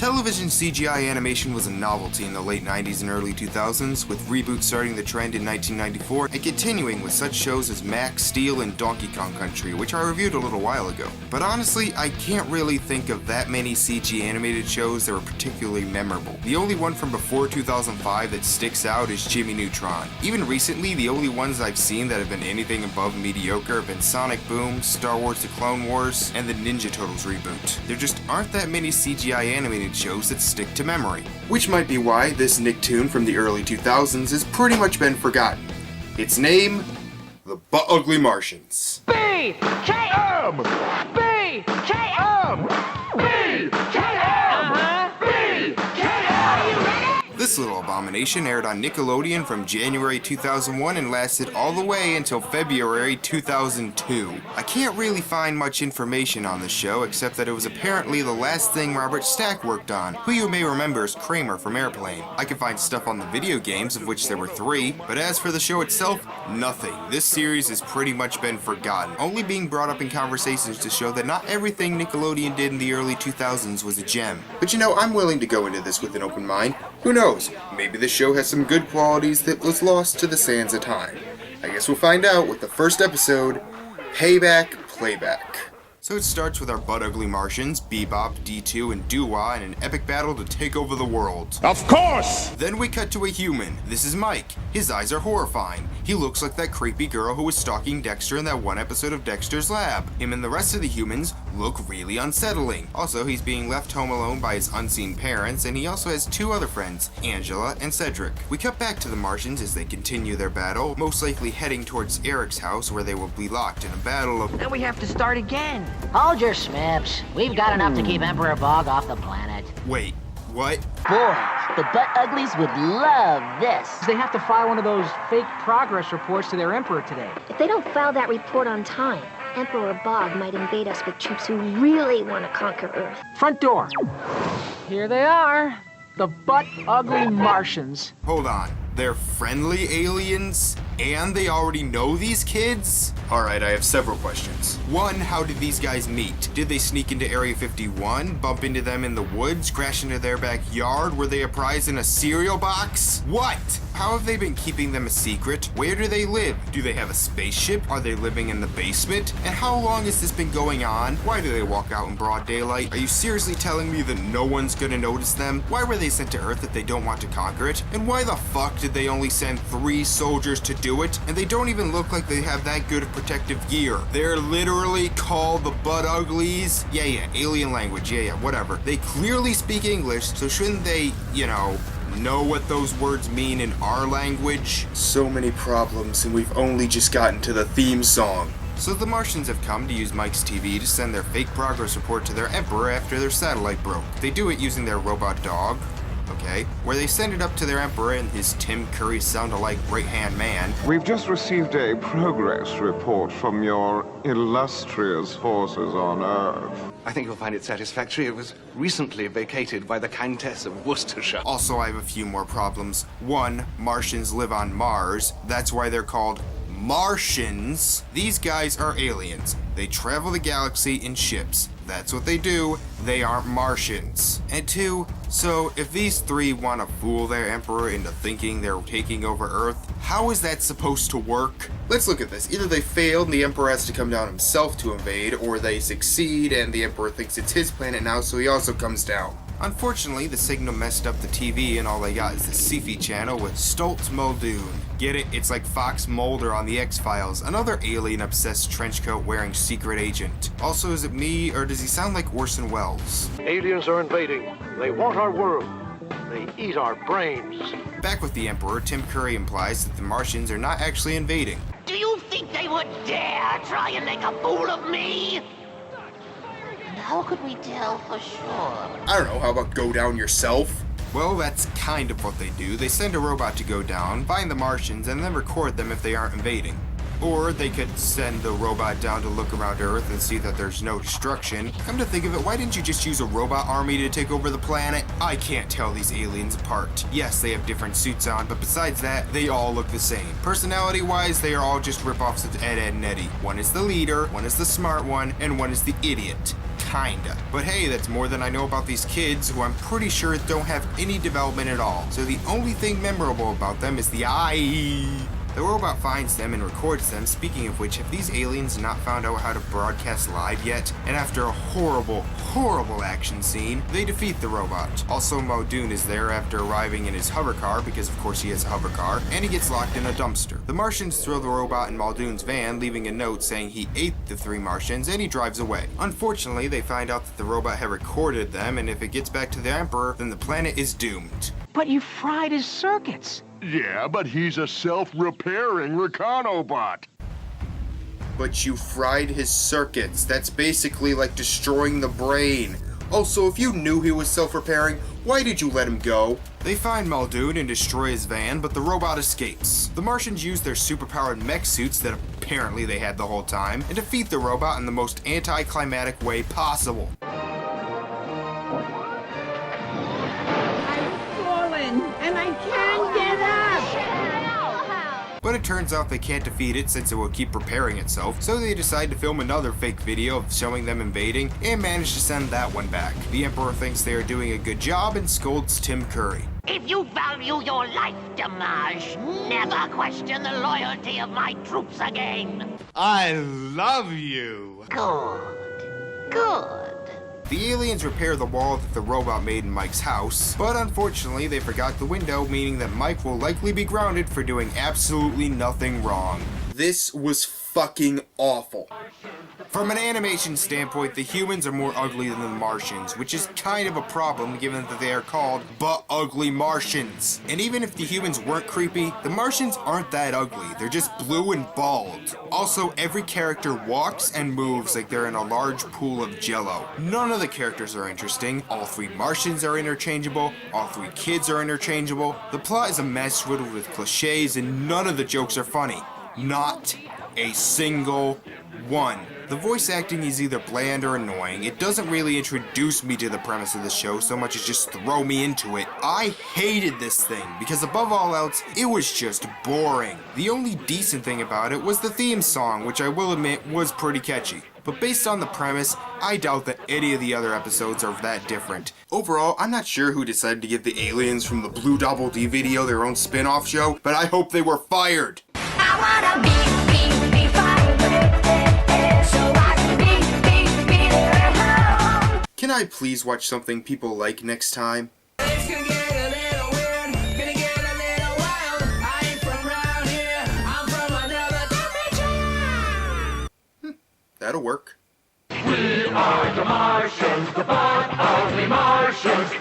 Television CGI animation was a novelty in the late 90s and early 2000s, with reboots starting the trend in 1994 and continuing with such shows as Max Steel and Donkey Kong Country, which I reviewed a little while ago. But honestly, I can't really think of that many CG animated shows that were particularly memorable. The only one from before 2005 that sticks out is Jimmy Neutron. Even recently, the only ones I've seen that have been anything above mediocre have been Sonic Boom, Star Wars The Clone Wars, and the Ninja Turtles reboot. There just aren't that many CGI animated shows that stick to memory. Which might be why this Nicktoon from the early 2000s has pretty much been forgotten. Its name, The Butt Ugly Martians. B-K-M! B-K-M! B-K-M! This little abomination aired on Nickelodeon from January 2001 and lasted all the way until February 2002. I can't really find much information on the show except that it was apparently the last thing Robert Stack worked on, who you may remember as Kramer from Airplane. I can find stuff on the video games, of which there were 3, but as for the show itself, nothing. This series has pretty much been forgotten, only being brought up in conversations to show that not everything Nickelodeon did in the early 2000s was a gem. But you know, I'm willing to go into this with an open mind. Who knows? Maybe the show has some good qualities that was lost to the sands of time. I guess we'll find out with the first episode, Payback Playback. So it starts with our butt ugly Martians, Bebop, D2, and Doo-Wah in an epic battle to take over the world. Of course! Then we cut to a human. This is Mike. His eyes are horrifying. He looks like that creepy girl who was stalking Dexter in that one episode of Dexter's Lab. Him and the rest of the humans look really unsettling. Also, he's being left home alone by his unseen parents, and he also has 2 other friends, Angela and Cedric. We cut back to the Martians as they continue their battle, most likely heading towards Eric's house where they will be locked in a battle of... Then we have to start again. Hold your smips. We've got enough to keep Emperor Bog off the planet. Wait, what? Boy, the butt uglies would love this. They have to file one of those fake progress reports to their emperor today. If they don't file that report on time, Emperor Bog might invade us with troops who really want to conquer Earth. Front door. Here they are. The butt ugly Martians. Hold on. They're friendly aliens? And they already know these kids? Alright, I have several questions. 1, how did these guys meet? Did they sneak into Area 51, bump into them in the woods, crash into their backyard? Were they a prize in a cereal box? What? How have they been keeping them a secret? Where do they live? Do they have a spaceship? Are they living in the basement? And how long has this been going on? Why do they walk out in broad daylight? Are you seriously telling me that no one's gonna notice them? Why were they sent to Earth if they don't want to conquer it? And why the fuck did they only send 3 soldiers to do it? And they don't even look like they have that good of protective gear. They're literally called the Butt Uglies. Yeah, alien language, yeah, whatever. They clearly speak English, so shouldn't they, know what those words mean in our language? So many problems, and we've only just gotten to the theme song. So the Martians have come to use Mike's TV to send their fake progress report to their emperor after their satellite broke. They do it using their robot dog, where they send it up to their emperor and his Tim Curry sound-alike right-hand man. We've just received a progress report from your illustrious forces on Earth. I think you'll find it satisfactory. It was recently vacated by the Countess of Worcestershire. Also, I have a few more problems. 1, Martians live on Mars. That's why they're called Martians. These guys are aliens. They travel the galaxy in ships. That's what they do. They aren't Martians. And 2, so if these 3 want to fool their emperor into thinking they're taking over Earth, how is that supposed to work? Let's look at this. Either they failed and the emperor has to come down himself to invade, or they succeed and the emperor thinks it's his planet now, so he also comes down. Unfortunately, the signal messed up the TV and all they got is the Sci-Fi channel with Stoltz Muldoon. Get it? It's like Fox Mulder on the X-Files, another alien-obsessed trenchcoat wearing secret agent. Also, is it me, or does he sound like Orson Welles? Aliens are invading. They want our world. They eat our brains. Back with the Emperor, Tim Curry implies that the Martians are not actually invading. Do you think they would dare try and make a fool of me? And how could we tell for sure? I don't know, how about go down yourself? Well, that's kind of what they do. They send a robot to go down, find the Martians, and then record them if they aren't invading. Or they could send the robot down to look around Earth and see that there's no destruction. Come to think of it, why didn't you just use a robot army to take over the planet? I can't tell these aliens apart. Yes, they have different suits on, but besides that, they all look the same. Personality-wise, they are all just rip-offs of Ed, Edd, and Eddy. One is the leader, one is the smart one, and one is the idiot. Kinda. But hey, that's more than I know about these kids, who I'm pretty sure don't have any development at all. So the only thing memorable about them is the eye. The robot finds them and records them. Speaking of which, have these aliens not found out how to broadcast live yet? And after a horrible, horrible action scene, they defeat the robot. Also, Muldoon is there after arriving in his hover car, because of course he has a hover car, and he gets locked in a dumpster. The Martians throw the robot in Muldoon's van, leaving a note saying he ate the 3 Martians, and he drives away. Unfortunately, they find out that the robot had recorded them, and if it gets back to the Emperor, then the planet is doomed. But you fried his circuits. Yeah, but he's a self-repairing Reconobot. But you fried his circuits. That's basically like destroying the brain. Also, if you knew he was self-repairing, why did you let him go? They find Muldoon and destroy his van, but the robot escapes. The Martians use their superpowered mech suits that apparently they had the whole time, and defeat the robot in the most anticlimactic way possible. And I can't get up! But it turns out they can't defeat it since it will keep repairing itself, so they decide to film another fake video of showing them invading, and manage to send that one back. The Emperor thinks they are doing a good job and scolds Tim Curry. If you value your life, Damage, never question the loyalty of my troops again. I love you. Good. Good. The aliens repair the wall that the robot made in Mike's house, but unfortunately they forgot the window, meaning that Mike will likely be grounded for doing absolutely nothing wrong. This was fucking awful. From an animation standpoint, the humans are more ugly than the Martians, which is kind of a problem given that they are called butt-ugly Martians. And even if the humans weren't creepy, the Martians aren't that ugly, they're just blue and bald. Also, every character walks and moves like they're in a large pool of jello. None of the characters are interesting, all 3 Martians are interchangeable, all 3 kids are interchangeable, the plot is a mess riddled with cliches and none of the jokes are funny. Not a single one. The voice acting is either bland or annoying. It doesn't really introduce me to the premise of the show so much as just throw me into it. I hated this thing because above all else, it was just boring. The only decent thing about it was the theme song, which I will admit was pretty catchy. But based on the premise, I doubt that any of the other episodes are that different. Overall, I'm not sure who decided to give the aliens from the Blue Double D video their own spin-off show, but I hope they were fired. I wanna be fired so I can be their home. Can I please watch something people like next time? It's gonna get a little weird, gonna get a little wild. I ain't from around here, I'm from another dimension. That'll work. We are the Martians, the butt ugly Martians.